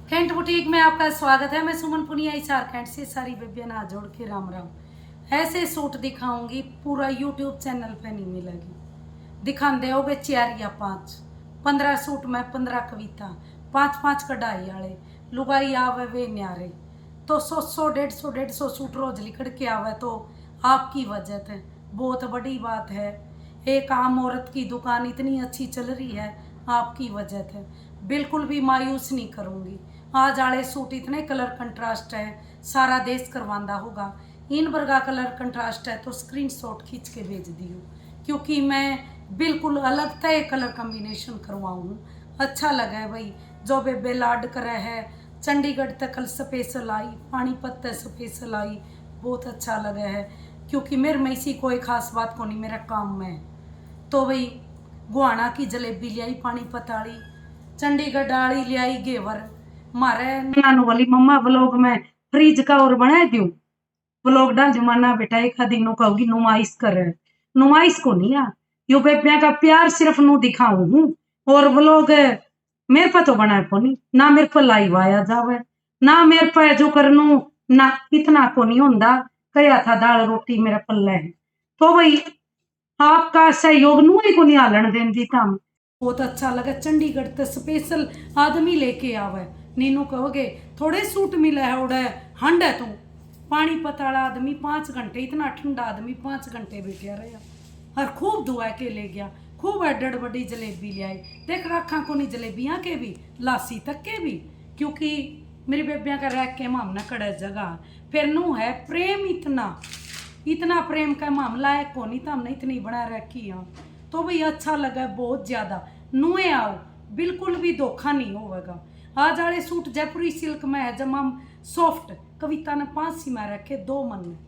Cantt boutique में आपका स्वागत है। मैं सुमन पुनिया झारखंड से सारी बेबियां ना जोड़ के राम राम। ऐसे सूट दिखाऊंगी पूरा यूट्यूब चैनल पे नहीं मिलेगी। दिखाते हो 4 या 5 15 सूट में 15 कविता 5 कढ़ाई वाले लुगाई आवे वे न्यारे तो 100 150 सूट रोज लिखड़ के आवे तो आपकी वजह है। बहुत बड़ी बात है। एक आम औरत की दुकान इतनी अच्छी चल रही है आपकी वजह है। बिल्कुल भी मायूस नहीं करूँगी। आज आले सूट इतने कलर कंट्रास्ट है सारा देश करवांदा होगा। इन वर्गा कलर कंट्रास्ट है तो स्क्रीनशॉट खींच के भेज दियो क्योंकि मैं बिल्कुल अलग तय कलर कॉम्बिनेशन करवाऊँ। अच्छा लगा है भाई जो बेबे लाड करे है। चंडीगढ़ तक कल स्पेशल आई, पानीपत तक स्पेशल आई, बहुत अच्छा लगा है क्योंकि मेरे में इसी कोई खास बात को नहीं मेरा काम में। तो भाई गुआना की जलेबी लियाई पानीपत वाली, चंडीगढ़ वाली लियाई घेवर। मारे नानू वाली मम्मा व्लॉग में फ्रीज का और बना दूं व्लॉग डाल जमाना बेटा एक दिनों कहूगी नुमाइश कर नुमाइश को नहीं आ यो बेबिया का प्यार सिर्फ नु दिखाऊं हूँ। और व्लॉग मेरे पर तो बना को नहीं ना मेरे पर लाइव आया जावे ना मेरे पर जो करनू ना इतना को नहीं होंदा। कया था दाल रोटी मेरा पल्ला है तो भाई आपका सहयोग नू ही को नहीं हालन देन दी काम। बहुत अच्छा लगा। चंडीगढ़ तो स्पेशल आदमी लेके आवे नीनू कहोगे थोड़े सूट मिले है उड़े हंड है तू। पानीपत वाला आदमी 5 घंटे इतना ठंडा आदमी 5 घंटे बैठा रहा और खूब दुआ के ले गया। खूब एडड़ बड़ी जलेबी ले आई। देख रखा को नहीं जलेबियां के भी लासी तक के भी क्योंकि मेरी बेबियां का रख के मामना कड़े जगह फिर नू है प्रेम इतना प्रेम का मामला है को नहीं तो हमने इतनी बना रखी है तो भाई अच्छा लगा बहुत ज्यादा। नुए आओ बिल्कुल भी धोखा नहीं होगा। आज वाले सूट जयपुरी सिल्क में है जमाम सॉफ्ट। कविता ने 5 सीमा रखे 2 मन में।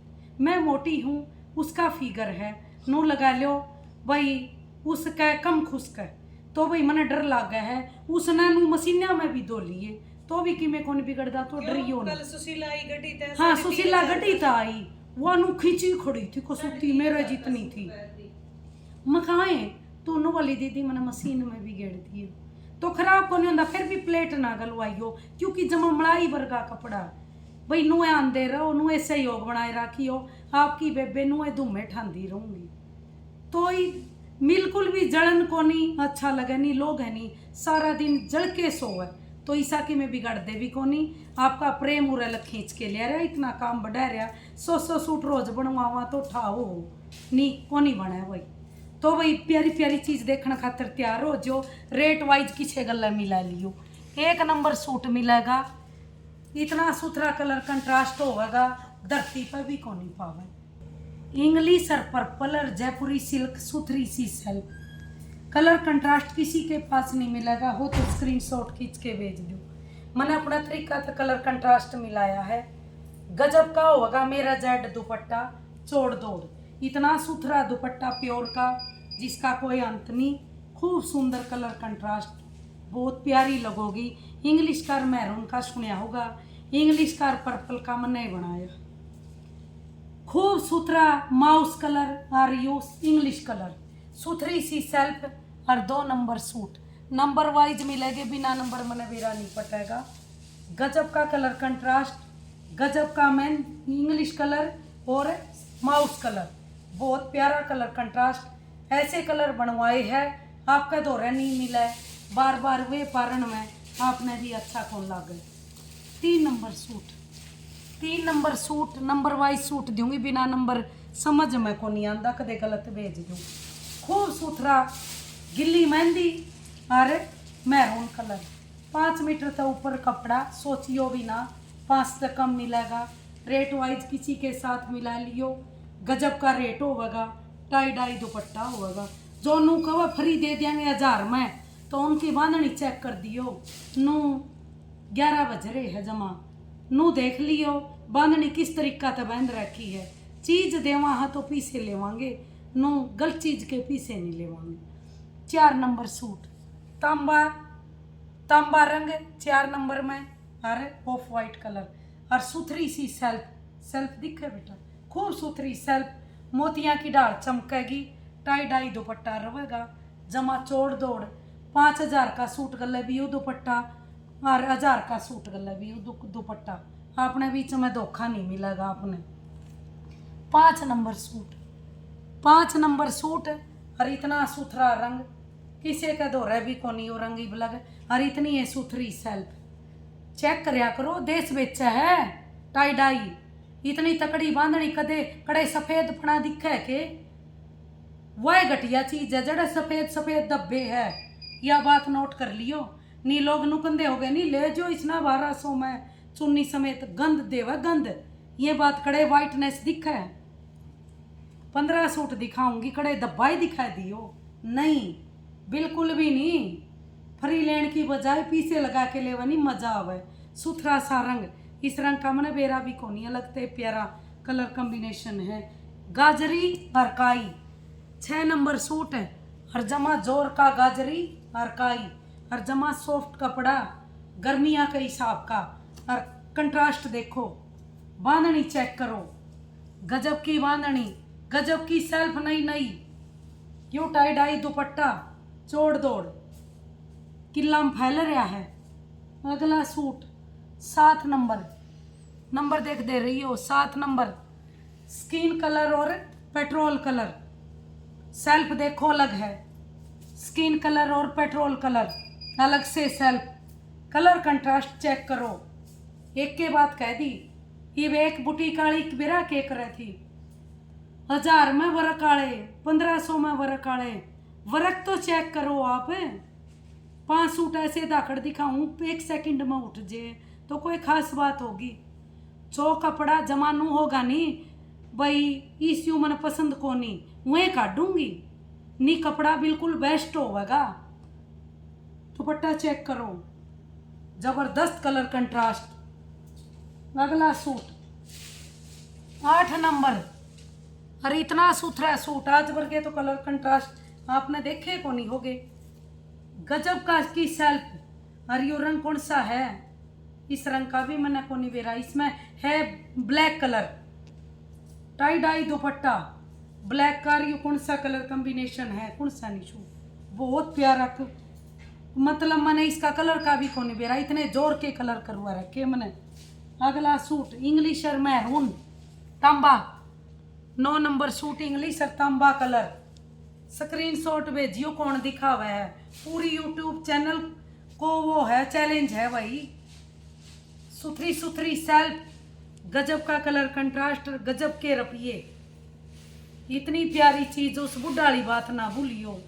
मैं मोटी हूँ उसका फिगर है नू लगा लो भाई उसका कम खुश्क है तो भाई मने डर लग गया है उसने नू मसीना में भी धो लिए तो भी कि मैं कौन बिगड़दा तो डरियो ना। हाँ सुशीला गड्डी था आई वो नु खींची खड़ी थी को सुती मेरे जितनी थी मखाए दोनों वाली दीदी मैंने मशीन में भी गेड़ दिए तो खराब को नहीं होता। फिर भी प्लेट ना गलवाइयो क्योंकि जमा मलाई वर्गा कपड़ा भाई नुए आंदे रहो नुए सहयोग बनाए रखियो। आपकी बेबे नुए धुमे ठांदी रहूंगी तो बिल्कुल भी जलन को नहीं अच्छा लगे नहीं लोग है नहीं सारा दिन जल के सोए तो ईसा की में बिगाड़ दे भी को नहीं। आपका प्रेम उरल खींच के ले रहा इतना काम बढ़ा रहा 100 सूट रोज बनवावा तो ठाओ नहीं को नहीं बना भाई तो भाई प्यारी प्यारी चीज देखने खातर तैयार हो जो। रेट वाइज किसे गला मिला लियो 1 नंबर सूट मिलेगा। इतना सुथरा कलर कंट्रास्ट होगा धरती पर भी को नहीं पावे। इंग्लिश और पर्पल और जयपुरी सिल्क सुथरी सी सेल्फ कलर कंट्रास्ट किसी के पास नहीं मिलेगा हो तो स्क्रीनशॉट खींच के भेज दो। मैंने अपना तरीका से कलर कंट्रास्ट मिलाया है। गजब का होगा मेरा जेड दुपट्टा चोड़ दौड़ इतना सुथरा दुपट्टा प्योर का जिसका कोई अंत नहीं। खूब सुंदर कलर कंट्रास्ट बहुत प्यारी लगोगी। इंग्लिश कार मैरून का सुना होगा इंग्लिश कार पर्पल का मैंने बनाया। खूब सुथरा माउस कलर और यूज इंग्लिश कलर सुथरी सी सेल्फ और 2 नंबर सूट नंबर वाइज मिलेगे बिना नंबर मैंने बेरा नहीं पटेगा। गजब का कलर कंट्रास्ट गजब का मैन इंग्लिश कलर और माउस कलर बहुत प्यारा कलर कंट्रास्ट। ऐसे कलर बनवाए हैं आपका दौरा नहीं मिला है बार बार वे पारण में आपने भी अच्छा कौन लागे। 3 number suit number wise suit दूंगी बिना नंबर समझ में को नहीं आंदा कदे गलत भेज दूँ। खूब सुथरा गिल्ली मेहंदी और मैरून कलर 5 मीटर से ऊपर कपड़ा सोचियो भी ना 5 से कम मिलेगा। रेट वाइज किसी के साथ मिला लियो गजब का रेट होगा। टाई डाई दुपट्टा होगा जो नू कहो फ्री दे देंगे 1000 में तो उनकी बांधनी चेक कर दियो। नू 11 बज रहे है जमा नू देख लियो बांधनी किस तरीका से बांध रखी है। चीज देवा हाँ तो पीछे लेवांगे नू गलत चीज के पीछे नहीं लेवांगे। 4 नंबर सूट तांबा रंग 4 नंबर में और ऑफ वाइट कलर और सुथरी सी सेल्फ दिखे बेटा खूब सुथरी सेल्फ मोतियां की डाल चमकेगी। टाई डाई दुपट्टा रहेगा जमा चोड़ दौड़ 5000 का सूट गले भी दुपट्टा और 1000 का सूट गला भी दुपट्टा अपने बीच में धोखा नहीं मिलेगा आपने। 5 नंबर सूट, 5 नंबर सूट और इतना सुथरा रंग किसी का दोहरा भी कोनी, वो रंग ही लग और इतनी है सुथरी सेल्फ। चेक करया करो, देश बेचा है टाई डाई, इतनी तकड़ी बांधनी कदे कड़े सफेद पना दिखे के वह घटिया चीज है जड़े सफेद सफेद धब्बे है। यह बात नोट कर लियो, नी लोग नुकंदे हो गए, नी ले जो इसना 1200 में चुन्नी समेत गंद देवा गंद। ये बात कड़े वाइटनेस दिखा है। 15 सूट दिखाऊंगी कड़े धब्बा ही दिखा दियो, नहीं बिल्कुल भी नहीं। फ्री लेन की बजाय पीछे लगा के लेवा नहीं मजा आवे। सुथरा सा रंग, इस रंग का मन बेरा भी कोनी लगते, प्यारा कलर कॉम्बिनेशन है। गाजरी और काई 6 नंबर सूट है और जमा जोर का गाजरी और काई और जमा सॉफ्ट कपड़ा गर्मियां के हिसाब का। और कंट्रास्ट देखो, बांधनी चेक करो, गजब की बांधनी, गजब की सेल्फ नई नई, क्यों टाई डाई दुपट्टा चोड़ दौड़ किला में फैल रहा है। अगला सूट 7 नंबर, नंबर देख दे रही हो 7 नंबर, स्किन कलर और पेट्रोल कलर। सेल्फ देखो अलग है, स्किन कलर और पेट्रोल कलर अलग से सेल्फ। कलर कंट्रास्ट चेक करो। एक के बात कह दी, ये एक बुटीक वाली बिरा के कर रही थी 1000 में वर्क आड़े, 1500 में वर्क आड़े। वर्क तो चेक करो आप। 5 सूट ऐसे दाखड़ दिखाऊं 1 सेकंड में उठ जे तो कोई खास बात होगी। जो कपड़ा जमानू होगा नहीं भाई, इस यू मन पसंद को नहीं वह काटूंगी नी, कपड़ा बिल्कुल बेस्ट होगा। दुपट्टा चेक करो, जबरदस्त कलर कंट्रास्ट। अगला सूट 8 नंबर, अरे इतना सुथरा सूट आज भर के तो कलर कंट्रास्ट आपने देखे को नहीं होगे। गजब का की सेल्फ। और यो रंग कौन सा है, इस रंग का भी मैंने को नहीं बेरा, इसमें है ब्लैक कलर, टाई डाई दुपट्टा ब्लैक का। ये कौन सा कलर कॉम्बिनेशन है, कौन सा निशू, बहुत प्यारा मतलब मैंने इसका कलर का भी को नहीं बेरा, इतने जोर के कलर करवा रखे मैंने। अगला सूट इंग्लिश और मैरून तांबा, 9 नंबर सूट इंग्लिश और तांबा कलर। स्क्रीनशॉट भेजियो कौन दिखा हुआ है, पूरी यूट्यूब चैनल को वो है चैलेंज है भाई। सुथरी सुथरी सेल्फ, गजब का कलर कंट्रास्ट, गजब के रपिए, इतनी प्यारी चीज उस बुढ़ाली बात ना भूलियो,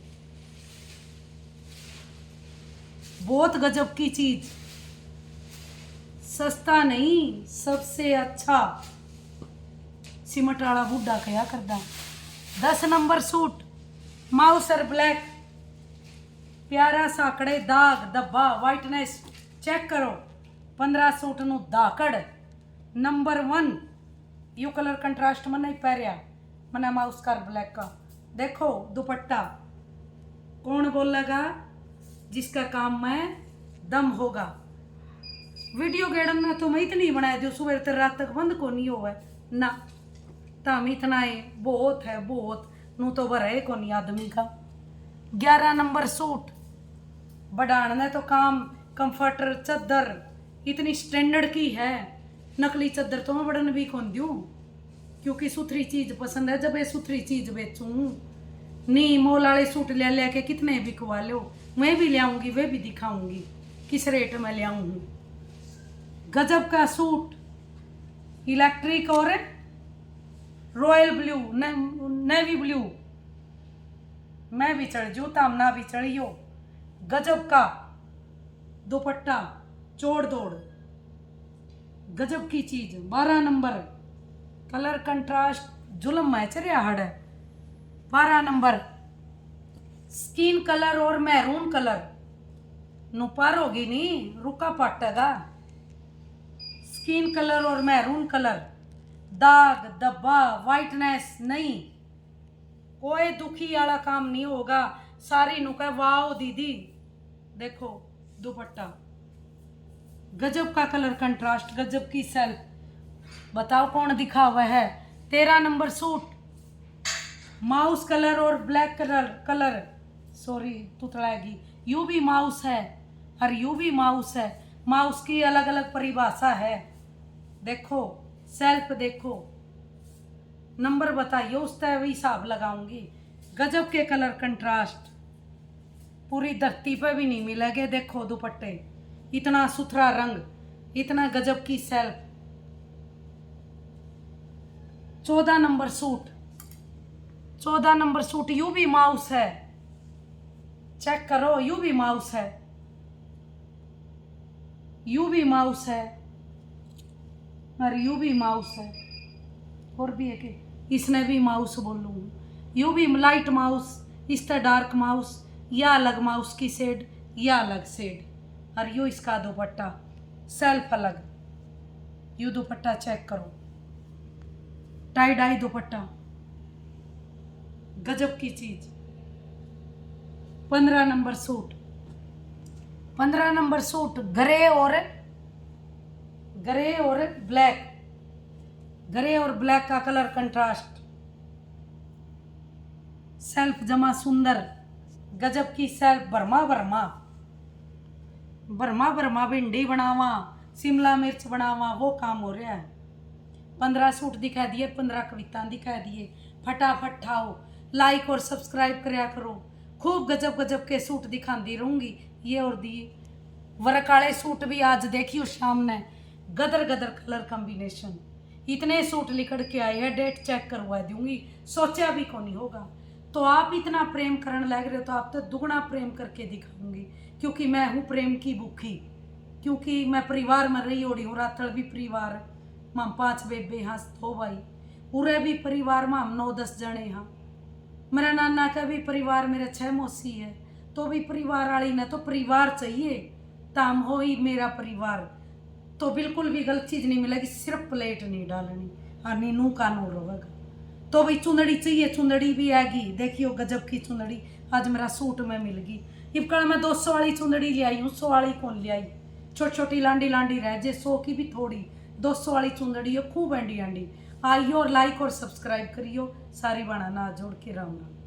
बहुत गजब की चीज, सस्ता नहीं सबसे अच्छा। सिमट वाला बुढ़ा क्या करदा। 10 नंबर सूट माउस और ब्लैक, प्यारा सा कड़े दाग धब्बा वाइटनेस चेक करो। 15 सूट नु दाकड़ नंबर 1। यो कलर कंट्रास्ट में नहीं पैरिया मैंने माउस कर ब्लैक का। देखो दुपट्टा, कौन बोलेगा जिसका काम में दम होगा। वीडियो गेड़न में तो मैं इतनी बना दू सुबह तक रात तक बंद को नहीं होगा ना, तम इतना है बहुत है, बहुत नू तो भरे को नहीं आदमी का। 11 नंबर सूट बढ़ाने तो काम, कंफर्टर चद्दर इतनी स्टैंडर्ड की है, नकली चद्दर तो मैं बढ़न भी कौन दूँ क्योंकि सुथरी चीज पसंद है। जब ये सुथरी चीज बेचूं नहीं, मोल वाले सूट ले लेके कितने बिकवा लो, मैं भी ले आऊंगी, वे भी दिखाऊंगी किस रेट में ले आऊँ। गजब का सूट इलेक्ट्रिक और रॉयल ब्लू, नेवी ब्लू, मैं भी चढ़ जू ताम ना भी चढ़ियो। गजब का दुपट्टा चोड़ दौड़, गजब की चीज। 12 नंबर कलर कंट्रास्ट जुलम मैच रहा हड़। 12 नंबर स्किन कलर और मैरून कलर, नुपार होगी नहीं रुका पाटेगा। स्किन कलर और मैरून कलर, दाग धब्बा वाइटनेस नहीं, कोई दुखी वाला काम नहीं होगा। सारी नुका वाओ दीदी, देखो दुपट्टा, गजब का कलर कंट्रास्ट, गजब की सेल्फ। बताओ कौन दिखा हुआ है। 13 नंबर सूट माउस कलर और ब्लैक कलर सॉरी तुतलाएगी, यू भी माउस है और यू भी माउस है। माउस की अलग अलग परिभाषा है। देखो सेल्फ, देखो नंबर बताइए, उस तरह हिसाब लगाऊंगी। गजब के कलर कंट्रास्ट, पूरी धरती पे भी नहीं मिलेंगे। देखो दुपट्टे, इतना सुथरा रंग, इतना गजब की self. 14 number suit, 14 number suit, you भी माउस है, चेक करो, यू भी माउस है, यू भी माउस है, और यू भी माउस है, और भी है कि इसने भी माउस बोलूँगी। यू भी लाइट माउस, इस तरह डार्क माउस, या अलग माउस की शेड, या अलग शेड, और यू इसका दुपट्टा सेल्फ अलग। यू दुपट्टा चेक करो, टाई डाई दुपट्टा, गजब की चीज। 15 number suit, 15 number suit, grey और ब्लैक, ग्रे और ब्लैक का कलर कंट्रास्ट, सेल्फ जमा सुंदर, गजब की self. Burma Burma Burma Burma भिंडी बनावा, शिमला मिर्च बनावा, वो काम हो रहा है। 15 सूट दिखा दिए, 15 कविता दिखा दिए। फटाफट ठाओ, लाइक और सब्सक्राइब करया करो। खूब गजब गजब के सूट दिखाती रहूंगी। ये और दिए वर्क वाले सूट भी आज देखियो सामने, गदर गदर कलर कॉम्बिनेशन। इतने सूट लिखड़ के आए हैं, डेट चेक करवा दूंगी, सोचा भी कौन होगा। तो आप इतना प्रेम करने लग रहे हो तो आप तो दुगना प्रेम करके दिखाऊंगी, क्योंकि मैं हूँ प्रेम की भूखी। क्योंकि मैं परिवार में रही ओड़ी हूँ, रातड़ भी परिवार, हम 5 बेबे हाँ, 2 भाई, पूरे भी परिवार में हम 9-10 जने हाँ। मेरा नाना का भी परिवार, मेरे 6 मौसी है, तो भी परिवार वाली ने तो परिवार चाहिए, ताम हो ही मेरा परिवार। तो बिल्कुल भी गलत चीज नहीं मिलेगी, सिर्फ प्लेट नहीं डालनी, हाँ नीनू का नूर होगा। तो भाई चुंदड़ी चाहिए, चुंदड़ी भी आएगी। देखियो गजब की चुंदड़ी आज मेरा सूट में मिल गई। इब कल मैं 200 वाली चुंदड़ी ले आई हूँ, 100 वाली कौन ले आई, छोटी छोटी लांडी लांडी रह जे, 100 की भी थोड़ी, 200 वाली चुंदड़ी है, खूब एंडी एंडी। आइयो और लाइक और सब्सक्राइब करियो, सारी बनाना जोड़ के राम राम।